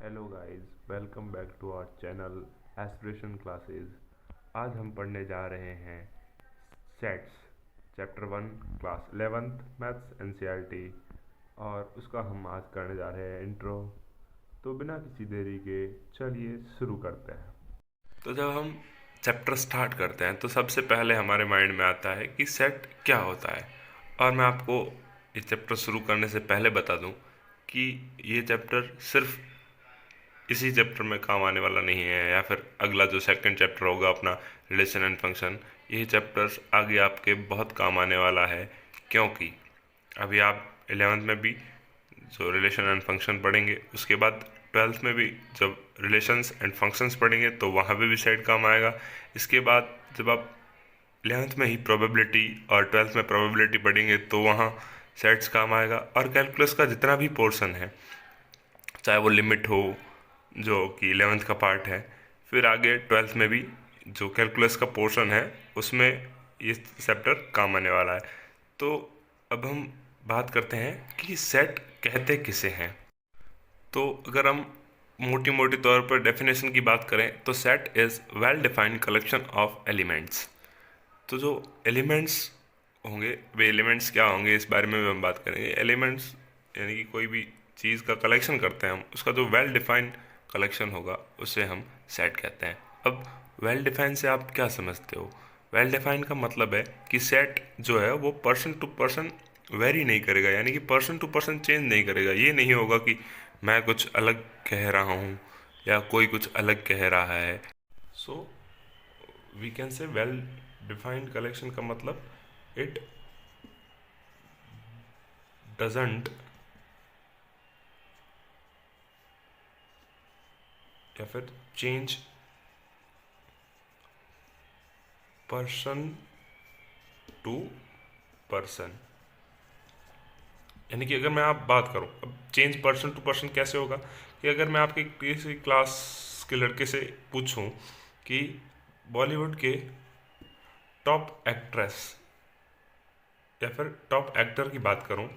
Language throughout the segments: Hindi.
Hello guys, welcome back to our channel aspiration classes. आज हम पढ़ने जा रहे हैं sets chapter 1 class 11th maths NCERT और उसका हम आज करने जा रहे हैं इंट्रो। तो बिना किसी देरी के चलिए शुरू करते हैं। तो जब हम चैप्टर स्टार्ट करते हैं तो सबसे पहले हमारे माइंड में आता है कि सेट क्या होता है। और मैं आपको इस चैप्टर शुरू करने से पहले बता दूं कि ये चैप्टर सिर्फ इसी चैप्टर में काम आने वाला नहीं है, या फिर अगला जो सेकंड चैप्टर होगा अपना रिलेशन एंड फंक्शन, ये चैप्टर्स आगे आपके बहुत काम आने वाला है। क्योंकि अभी आप 11th में भी जो रिलेशन एंड फंक्शन पढ़ेंगे, उसके बाद 12th में भी जब रिलेशंस एंड फंक्शंस पढ़ेंगे तो वहाँ पे भी सेट काम आएगा। इसके बाद जब आप 11th में ही प्रोबेबिलिटी और 12th में प्रोबेबिलिटी पढ़ेंगे तो वहाँ सेट्स काम आएगा। और कैलकुलस का जितना भी पोर्शन है, चाहे वो लिमिट हो जो कि 11th का पार्ट है, फिर आगे 12th में भी जो कैलकुलस का पोर्शन है उसमें ये चैप्टर काम आने वाला है। तो अब हम बात करते हैं कि सेट कहते किसे हैं। तो अगर हम मोटी मोटी तौर पर डेफिनेशन की बात करें तो set is well defined collection of elements. तो जो एलिमेंट्स होंगे, वे एलिमेंट्स क्या होंगे इस बारे में भी हम बात करेंगे। एलिमेंट्स यानी कि कोई भी चीज़ का कलेक्शन करते हैं हम, उसका जो वेल डिफाइंड कलेक्शन होगा उसे हम सेट कहते हैं। अब वेल डिफाइंड से आप क्या समझते हो? वेल डिफाइंड का मतलब है कि सेट जो है वो पर्सन टू पर्सन वेरी नहीं करेगा, यानी कि पर्सन टू पर्सन चेंज नहीं करेगा। ये नहीं होगा कि मैं कुछ अलग कह रहा हूँ या कोई कुछ अलग कह रहा है। So we can say well defined collection का मतलब इट डजंट या फिर चेंज पर्सन टू पर्सन। यानी कि अगर मैं आप बात करूं, अब चेंज पर्सन टू पर्सन कैसे होगा कि अगर मैं आपके किसी क्लास के लड़के से पूछूं कि बॉलीवुड के टॉप एक्ट्रेस या फिर टॉप एक्टर की बात करूं,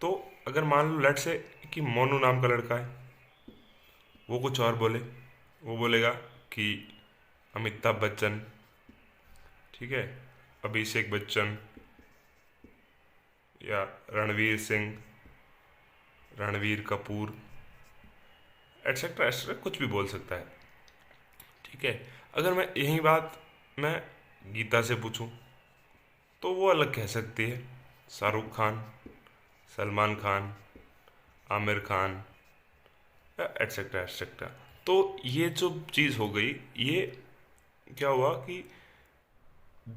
तो अगर मान लो लेट से कि मोनू नाम का लड़का है, वो कुछ और बोले, वो बोलेगा कि अमिताभ बच्चन, ठीक है, अभिषेक बच्चन या रणवीर सिंह, रणवीर कपूर, एट्सेट्रा एट्सेट्रा, कुछ भी बोल सकता है। ठीक है, अगर मैं यही बात मैं गीता से पूछूं तो वो अलग कह सकती है, शाहरुख खान, सलमान खान, आमिर खान, एट्सेट्रा एट्सेट्रा। तो ये जो चीज़ हो गई, ये क्या हुआ कि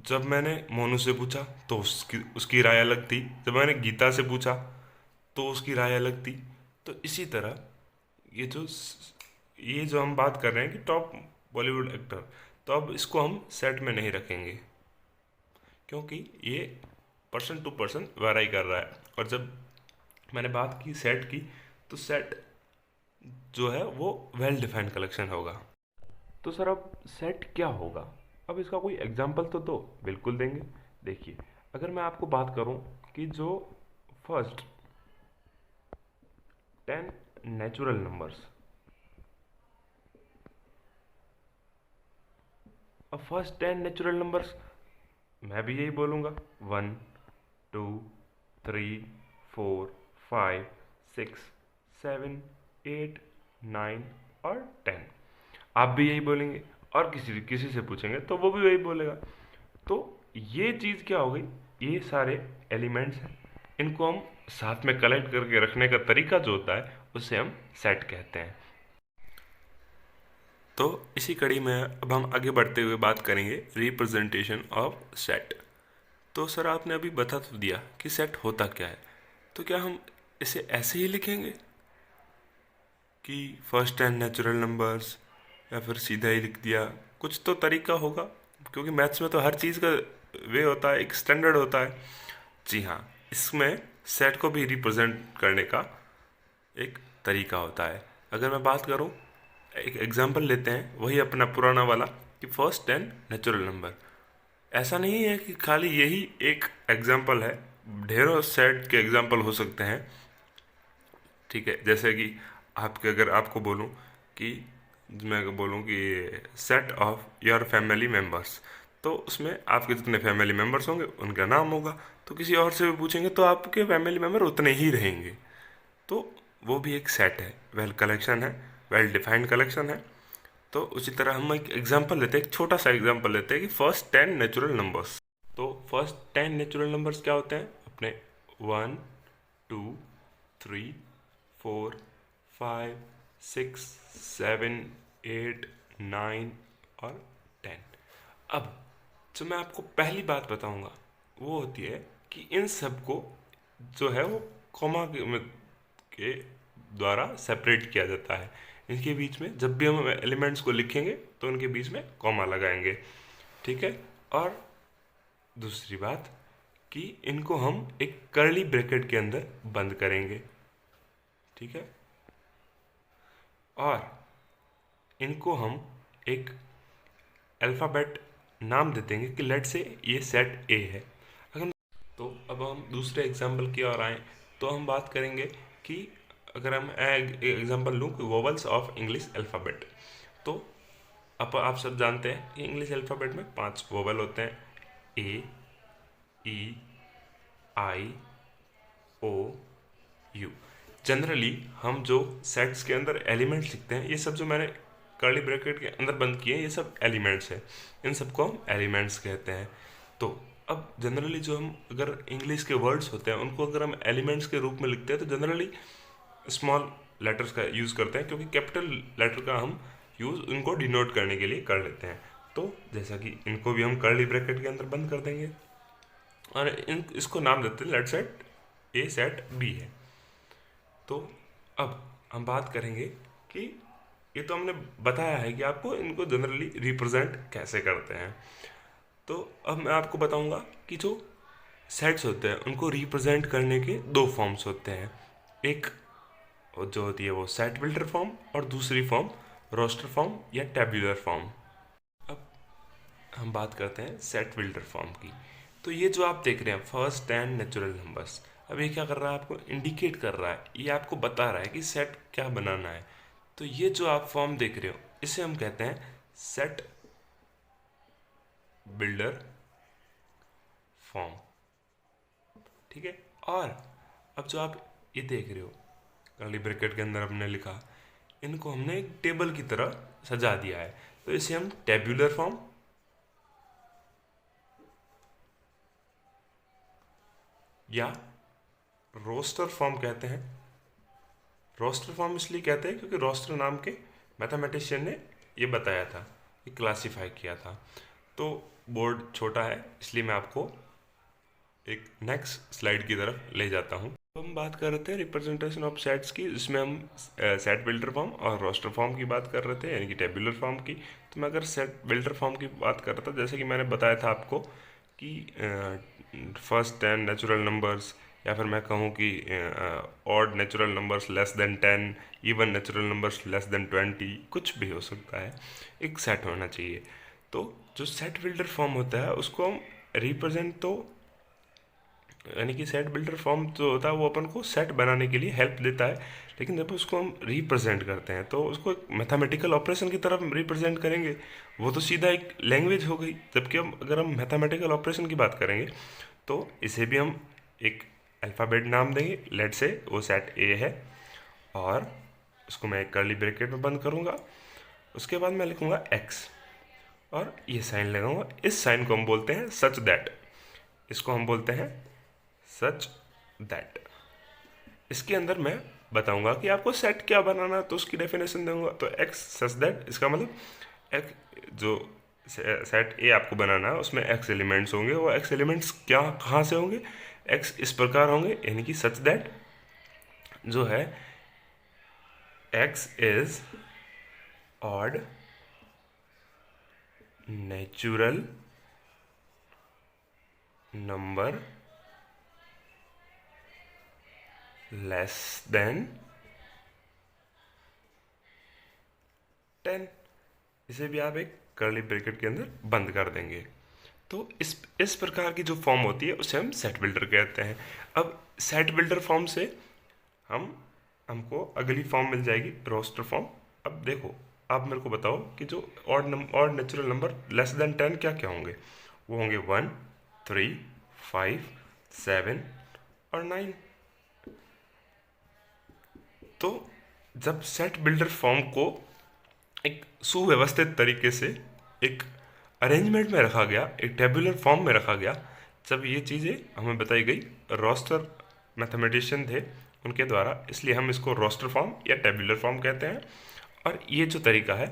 जब मैंने मोनू से पूछा तो उसकी उसकी राय अलग थी, जब मैंने गीता से पूछा तो उसकी राय अलग थी। तो इसी तरह ये जो हम बात कर रहे हैं कि टॉप बॉलीवुड एक्टर, तो अब इसको हम सेट में नहीं रखेंगे क्योंकि ये पर्सन टू पर्सन वेराई कर रहा है। और जब मैंने बात की सेट की, तो सेट जो है वो वेल डिफाइंड कलेक्शन होगा। तो सर अब सेट क्या होगा? अब इसका कोई एग्जाम्पल तो दो। बिल्कुल देंगे। देखिए, अगर मैं आपको बात करूं कि जो फर्स्ट 10 नेचुरल नंबर्स, अब फर्स्ट 10 नेचुरल नंबर्स मैं भी यही बोलूँगा, 1 2 3 4 5 6 7 8 9 और 10। आप भी यही बोलेंगे और किसी से पूछेंगे तो वो भी वही बोलेगा। तो ये चीज़ क्या हो गई, ये सारे एलिमेंट्स हैं, इनको हम साथ में कलेक्ट करके रखने का तरीका जो होता है उसे हम सेट कहते हैं। तो इसी कड़ी में अब हम आगे बढ़ते हुए बात करेंगे रिप्रेजेंटेशन ऑफ सेट। तो सर आपने अभी बता तो दिया कि सेट होता क्या है, तो क्या हम इसे ऐसे ही लिखेंगे कि फर्स्ट 10 नेचुरल नंबर्स, या फिर सीधा ही लिख दिया? कुछ तो तरीका होगा, क्योंकि मैथ्स में तो हर चीज़ का वे होता है, एक स्टैंडर्ड होता है। जी हाँ, इसमें सेट को भी रिप्रेजेंट करने का एक तरीका होता है। अगर मैं बात करूँ, एक एग्जांपल लेते हैं वही अपना पुराना वाला कि फर्स्ट 10 नेचुरल नंबर। ऐसा नहीं है कि खाली यही एक एग्जांपल है, ढेरों सेट के एग्जांपल हो सकते हैं। ठीक है, जैसे कि अगर आपको बोलूँ कि मैं बोलूँ कि set of your family members, तो उसमें आपके जितने फैमिली मेम्बर्स होंगे उनका नाम होगा। तो किसी और से भी पूछेंगे तो आपके फैमिली मेम्बर उतने ही रहेंगे। तो वो भी एक सेट है, वेल कलेक्शन है, वेल डिफाइंड कलेक्शन है। तो उसी तरह हम एक एग्जांपल लेते हैं, एक छोटा सा एग्जांपल लेते हैं कि फर्स्ट 10 नेचुरल नंबर्स। तो फर्स्ट 10 नेचुरल नंबर्स क्या होते हैं अपने? 1, 2, 3, 4, 5, 6, 7, 8, 9 और 10। अब जो मैं आपको पहली बात बताऊंगा वो होती है कि इन सबको जो है वो कॉमा के द्वारा सेपरेट किया जाता है। इनके बीच में जब भी हम एलिमेंट्स को लिखेंगे तो उनके बीच में कॉमा लगाएंगे, ठीक है। और दूसरी बात कि इनको हम एक कर्ली ब्रैकेट के अंदर बंद करेंगे, ठीक है। और इनको हम एक अल्फ़ाबेट नाम दे देंगे कि लेट से ये सेट ए है। अगर तो अब हम दूसरे एग्जाम्पल की ओर आए तो हम बात करेंगे कि अगर हम एग्जाम्पल लूँ कि वोवल्स ऑफ इंग्लिश अल्फ़ाबेट, तो अब आप सब जानते हैं कि इंग्लिश अल्फ़ाबेट में 5 वोवल होते हैं: ए, ई, आई, ओ, यू। जनरली हम जो सेट्स के अंदर एलिमेंट्स लिखते हैं, ये सब जो मैंने कर्ली ब्रैकेट के अंदर बंद किए हैं, ये सब एलिमेंट्स हैं। इन सबको हम एलिमेंट्स कहते हैं। तो अब जनरली जो हम अगर इंग्लिश के वर्ड्स होते हैं उनको अगर हम एलिमेंट्स के रूप में लिखते हैं तो जनरली स्मॉल लेटर्स का यूज़ करते हैं, क्योंकि कैपिटल लेटर का हम यूज़ इनको डिनोट करने के लिए कर लेते हैं। तो जैसा कि इनको भी हम कर्ली ब्रैकेट के अंदर बंद कर देंगे और इसको नाम देते हैं let set A set B है। तो अब हम बात करेंगे कि ये तो हमने बताया है कि आपको इनको जनरली रिप्रेजेंट कैसे करते हैं। तो अब मैं आपको बताऊंगा कि जो सेट्स होते हैं उनको रिप्रेजेंट करने के दो फॉर्म्स होते हैं। एक जो होती है वो सेट बिल्डर फॉर्म और दूसरी फॉर्म रोस्टर फॉर्म या टेबुलर फॉर्म। अब हम बात करते हैं सेट बिल्डर फॉर्म की। तो ये जो आप देख रहे हैं फर्स्ट 10 नेचुरल नंबर्स, अब ये क्या कर रहा है? आपको इंडिकेट कर रहा है, ये आपको बता रहा है कि सेट क्या बनाना है। तो ये जो आप फॉर्म देख रहे हो इसे हम कहते हैं सेट बिल्डर फॉर्म, ठीक है। और अब जो आप ये देख रहे हो कर्ली ब्रैकेट के अंदर हमने लिखा, इनको हमने एक टेबल की तरह सजा दिया है, तो इसे हम टेबुलर फॉर्म या रोस्टर फॉर्म कहते हैं। रोस्टर फॉर्म इसलिए कहते हैं क्योंकि रोस्टर नाम के मैथमेटिशियन ने ये बताया था, ये क्लासीफाई किया था। तो बोर्ड छोटा है इसलिए मैं आपको एक नेक्स्ट स्लाइड की तरफ ले जाता हूँ। तो हम बात कर रहे थे रिप्रेजेंटेशन ऑफ सेट्स की, जिसमें हम सेट बिल्डर फॉर्म और रोस्टर फॉर्म की बात कर रहे थे, यानी कि टेबुलर फॉर्म की। तो मैं अगर सेट बिल्डर फॉर्म की बात कर रहा था, जैसे कि मैंने बताया था आपको कि फर्स्ट 10 नेचुरल नंबर्स, या फिर मैं कहूँ कि odd natural numbers less than 10, even natural numbers less than 20, कुछ भी हो सकता है, एक सेट होना चाहिए। तो जो सेट बिल्डर फॉर्म होता है उसको हम रिप्रेजेंट, तो यानी कि सेट बिल्डर फॉर्म जो होता है वो अपन को सेट बनाने के लिए हेल्प देता है, लेकिन जब उसको हम रिप्रेजेंट करते हैं तो उसको एक मैथमेटिकल ऑपरेशन की तरफ रिप्रेजेंट करेंगे, वो तो सीधा एक लैंग्वेज हो गई। जबकि हम अगर हम मैथमेटिकल ऑपरेशन की बात करेंगे तो इसे भी हम एक अल्फ़ाबेट नाम देंगे, लेट से वो सेट ए है, और उसको मैं एक कर्ली ब्रैकेट में बंद करूँगा। उसके बाद मैं लिखूँगा एक्स और ये साइन लगाऊंगा। इस साइन को हम बोलते हैं सच दैट, इसको हम बोलते हैं सच दैट। इसके अंदर मैं बताऊंगा कि आपको सेट क्या बनाना है, तो उसकी डेफिनेशन दूंगा। तो एक्स सच दैट, इसका मतलब एक जो सेट ए आपको बनाना है उसमें एक्स एलिमेंट्स होंगे, वो एक्स एलिमेंट्स क्या कहाँ से होंगे? एक्स इस प्रकार होंगे, यानी कि सच दैट जो है x is odd natural number less than 10। इसे भी आप एक कर्ली ब्रैकेट के अंदर बंद कर देंगे। तो इस प्रकार की जो फॉर्म होती है उसे हम सेट बिल्डर कहते हैं। अब सेट बिल्डर फॉर्म से हम हमको अगली फॉर्म मिल जाएगी रोस्टर फॉर्म। अब देखो, आप मेरे को बताओ कि जो odd natural number less than 10 क्या क्या होंगे। वो होंगे 1, 3, 5, 7 और 9। तो जब सेट बिल्डर फॉर्म को एक सुव्यवस्थित तरीके से एक अरेंजमेंट में रखा गया, एक टेबुलर फॉर्म में रखा गया, जब ये चीज़ें हमें बताई गई रोस्टर मैथमेटिशियन थे उनके द्वारा, इसलिए हम इसको रोस्टर फॉर्म या टेबुलर फॉर्म कहते हैं। और ये जो तरीका है,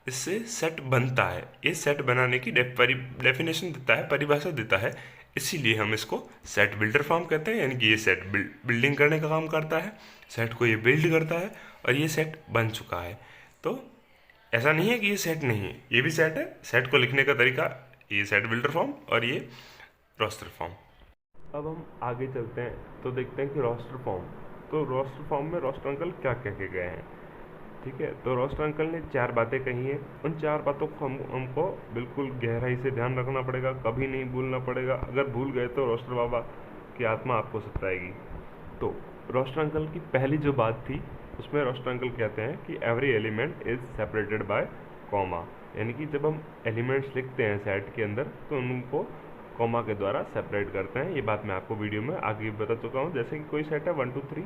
इससे सेट बनता है। ये सेट बनाने की डेफिनेशन देता है, परिभाषा देता है, इसीलिए हम इसको सेट बिल्डर फॉर्म कहते हैं। यानी कि ये सेट बिल्डिंग करने का काम करता है, सेट को ये बिल्ड करता है और ये सेट बन चुका है। तो ऐसा नहीं है कि ये सेट नहीं है, ये भी सेट है। सेट को लिखने का तरीका, ये सेट बिल्डर फॉर्म और ये रोस्टर फॉर्म। अब हम आगे चलते हैं तो देखते हैं कि रोस्टर फॉर्म, तो रोस्टर फॉर्म में रोस्टर अंकल क्या कह के गए हैं। ठीक है, तो रोस्टर अंकल ने 4 बातें कही हैं। उन 4 बातों को हमको बिल्कुल गहराई से ध्यान रखना पड़ेगा, कभी नहीं भूलना पड़ेगा। अगर भूल गए तो रोस्टर बाबा की आत्मा आपको सताएगी। तो रोस्टर अंकल की पहली जो बात थी, उसमें रोस्टर अंकल कहते हैं कि every element is separated by comma. यानी कि जब हम एलिमेंट्स लिखते हैं सेट के अंदर तो उनको कॉमा के द्वारा सेपरेट करते हैं। ये बात मैं आपको वीडियो में आगे बता चुका हूँ। जैसे कि कोई सेट है 1 2 3,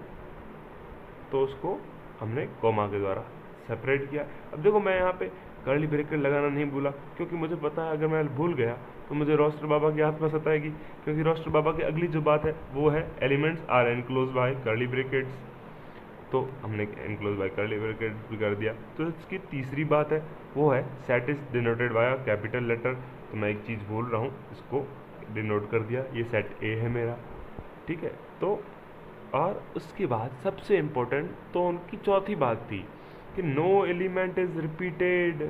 तो उसको हमने कॉमा के द्वारा सेपरेट किया। अब देखो, मैं यहाँ पे कर्ली ब्रैकेट लगाना नहीं भूला, क्योंकि मुझे पता है अगर मैं भूल गया तो मुझे रोस्टर बाबा की आत्मा सताएगी। क्योंकि रोस्टर बाबा की अगली जो बात है वो है elements are enclose by curly brackets. तो हमने एनक्लोज बाय कर्ली ब्रैकेट्स भी कर दिया। तो इसकी तीसरी बात है वो है set is denoted by a capital letter. तो मैं एक चीज़ भूल रहा हूँ, इसको डिनोट कर दिया, ये सेट ए है मेरा। ठीक है, तो और उसके बाद सबसे इम्पोर्टेंट तो उनकी चौथी बात थी कि नो एलिमेंट इज रिपीटेड।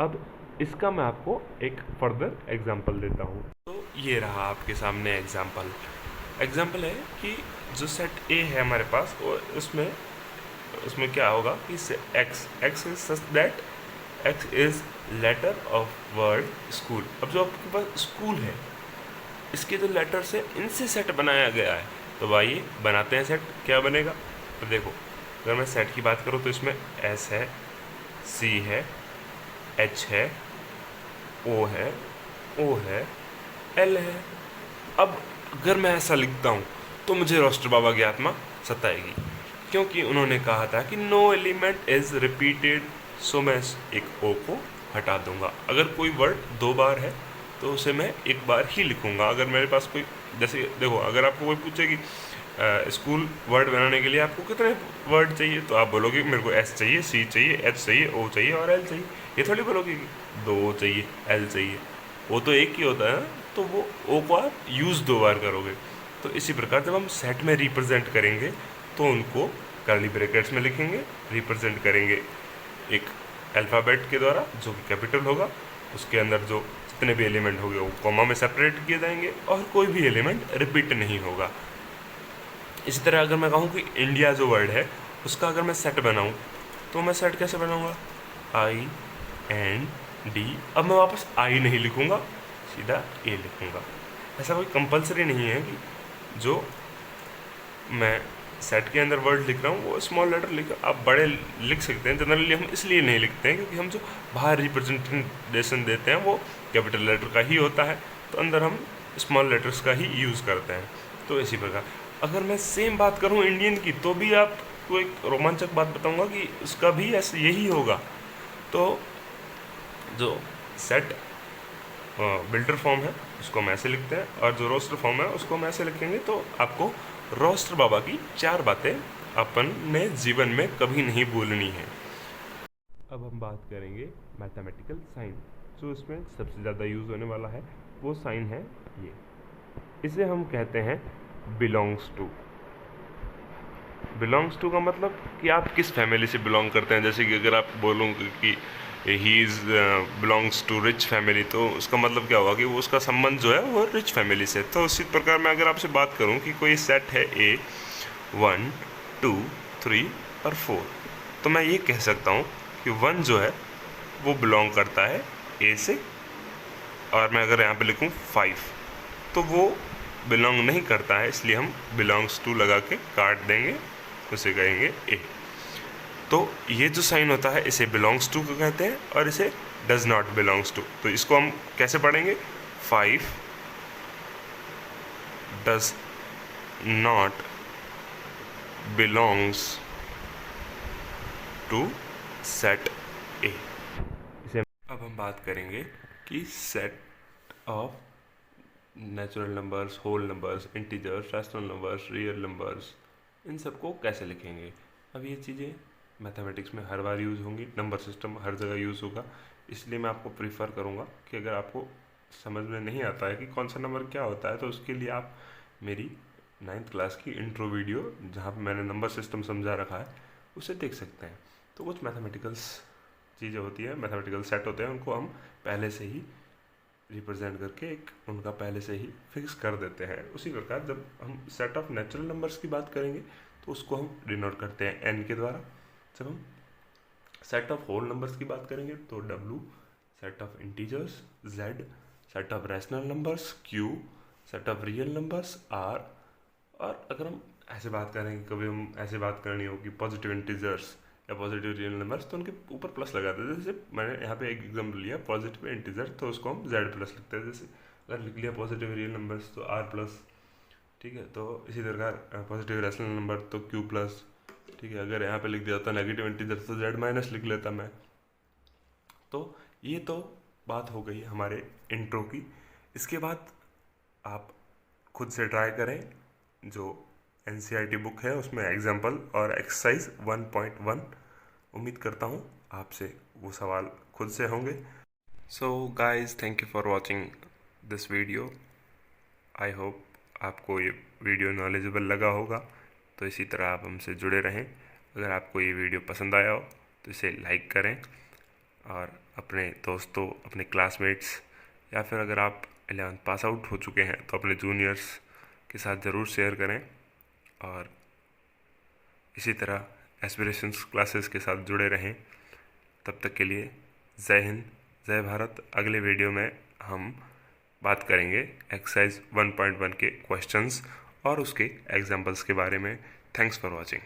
अब इसका मैं आपको एक फर्दर एग्जांपल देता हूँ। तो ये रहा आपके सामने एग्जांपल है कि जो सेट ए है हमारे पास, वो उसमें क्या होगा कि X is such that X is letter of word school. अब जो आपके पास स्कूल है, इसके जो लेटर्स है इनसे सेट बनाया गया है। तो भाई बनाते हैं सेट, क्या बनेगा। तो देखो, अगर मैं सेट की बात करूँ तो इसमें एस है, सी है, एच है, ओ है, ओ है, एल है। अब अगर मैं ऐसा लिखता हूँ तो मुझे रोस्टर बाबा की आत्मा सताएगी, क्योंकि उन्होंने कहा था कि नो एलिमेंट इज रिपीटेड। सो मैं एक ओ को हटा दूंगा। अगर कोई वर्ड 2 बार है तो उसे मैं 1 बार ही लिखूंगा। अगर मेरे पास कोई, जैसे देखो, अगर आपको कोई पूछे कि स्कूल वर्ड बनाने के लिए आपको कितने वर्ड चाहिए, तो आप बोलोगे मेरे को एस चाहिए, सी चाहिए, एच चाहिए, ओ चाहिए और एल चाहिए। ये थोड़ी बोलोगे कि 2 चाहिए, एल चाहिए। वो तो एक ही होता है ना, तो वो ओ को आप यूज़ 2 बार करोगे। तो इसी प्रकार जब हम सेट में रिप्रेजेंट करेंगे तो उनको कर्ली ब्रैकेट्स में लिखेंगे, रिप्रेजेंट करेंगे एक अल्फ़ाबेट के द्वारा जो कि कैपिटल होगा। उसके अंदर जो जितने भी एलिमेंट होंगे वो कॉमा में सेपरेट किए जाएंगे और कोई भी एलिमेंट रिपीट नहीं होगा। इसी तरह अगर मैं कहूँ कि इंडिया जो वर्ड है उसका अगर मैं सेट बनाऊँ तो मैं सेट कैसे बनाऊँगा, आई एन डी। अब मैं वापस आई नहीं लिखूँगा, सीधा ए लिखूँगा। ऐसा कोई कंपलसरी नहीं है कि जो मैं सेट के अंदर वर्ड लिख रहा हूँ वो स्मॉल लेटर आप बड़े लिख सकते हैं। जनरली हम इसलिए नहीं लिखते हैं क्योंकि हम जो बाहर रिप्रेजेंटेशन देते हैं वो कैपिटल लेटर का ही होता है, तो अंदर हम स्मॉल लेटर्स का ही यूज़ करते हैं। तो इसी प्रकार अगर मैं सेम बात करूँ इंडियन की, तो भी आपको एक रोमांचक बात बताऊँगा कि उसका भी ऐसे यही होगा। तो जो सेट बिल्डर फॉर्म है उसको हम ऐसे लिखते हैं और जो रोस्टर फॉर्म है उसको हम ऐसे लिखेंगे। तो आपको रोस्टर बाबा की 4 बातें अपन ने जीवन में कभी नहीं भूलनी है। अब हम बात करेंगे मैथमेटिकल साइन। जो इसमें सबसे ज़्यादा यूज़ होने वाला है वो साइन है ये। इसे हम कहते हैं बिलोंग्स टू। बिलोंग्स टू का मतलब कि आप किस फैमिली से बिलोंग करते हैं। जैसे कि अगर आप बोलोगे कि he is belongs to rich family, तो उसका मतलब क्या होगा कि वो उसका संबंध जो है वो रिच फैमिली से। तो उसी प्रकार मैं अगर आपसे बात करूं कि कोई सेट है ए 1 2 3 और 4, तो मैं ये कह सकता हूं कि 1 जो है वो बिलोंग करता है ए से, और मैं अगर यहाँ पे लिखूँ 5 तो वो बिलोंग नहीं करता है, इसलिए हम बिलोंग्स टू लगा के काट देंगे। उसे कहेंगे ए। तो ये जो साइन होता है इसे बिलोंग्स टू को कहते हैं और इसे डज नॉट बिलोंग्स टू। तो इसको हम कैसे पढ़ेंगे? 5 does not belongs to set A. इसे अब हम बात करेंगे कि set of natural numbers, whole numbers, integers, rational numbers, real numbers, इन सबको कैसे लिखेंगे। अब ये चीज़ें मैथमेटिक्स में हर बार यूज़ होंगी, नंबर सिस्टम हर जगह यूज़ होगा, इसलिए मैं आपको प्रीफर करूँगा कि अगर आपको समझ में नहीं आता है कि कौन सा नंबर क्या होता है तो उसके लिए आप मेरी 9th क्लास की इंट्रो वीडियो जहाँ पर मैंने नंबर सिस्टम समझा रखा है उसे देख सकते हैं। तो कुछ मैथमेटिकल्स चीज़ें होती हैं, मैथमेटिकल सेट होते हैं, उनको हम पहले से ही रिप्रेजेंट करके एक उनका पहले से ही फिक्स कर देते हैं। उसी प्रकार जब हम सेट ऑफ नेचुरल नंबर्स की बात करेंगे तो उसको हम डिनोट करते हैं एन के द्वारा। जब हम सेट ऑफ होल नंबर्स की बात करेंगे तो W, set of integers Z, set of rational numbers Q, set of real numbers R. और अगर हम ऐसे बात करेंगे, कभी हम ऐसे बात करनी होगी पॉजिटिव इंटीजर्स या पॉजिटिव रियल नंबर्स, तो उनके ऊपर प्लस लगा देते हैं। जैसे मैंने यहाँ पे एक एग्जाम्पल लिया पॉजिटिव इंटीजर, तो उसको हम जेड प्लस लिखते हैं। जैसे अगर लिख लिया पॉजिटिव रियल नंबर्स तो आर प्लस, ठीक है। तो इसी प्रकार पॉजिटिव रैशनल नंबर तो क्यू प्लस, ठीक है। अगर यहाँ पे लिख दिया होता नेगेटिव इंटीजर तो जेड माइनस लिख लेता मैं। तो ये तो बात हो गई हमारे इंट्रो की। इसके बाद आप खुद से ट्राई करें, जो NCERT बुक है उसमें एग्जाम्पल और एक्सरसाइज 1.1, उम्मीद करता हूँ आपसे वो सवाल खुद से होंगे। So guys, thank you for watching this video. I hope आपको ये वीडियो नॉलेजेबल लगा होगा। तो इसी तरह आप हमसे जुड़े रहें। अगर आपको ये वीडियो पसंद आया हो तो इसे लाइक करें और अपने दोस्तों, अपने क्लासमेट्स, या फिर अगर आप 11th पास आउट हो चुके हैं तो अपने जूनियर्स के साथ ज़रूर शेयर करें। और इसी तरह एस्पिरेशंस क्लासेस के साथ जुड़े रहें। तब तक के लिए जय हिंद, जय भारत। अगले वीडियो में हम बात करेंगे एक्सरसाइज 1.1 के क्वेश्चंस और उसके एग्जाम्पल्स के बारे में। Thanks for watching.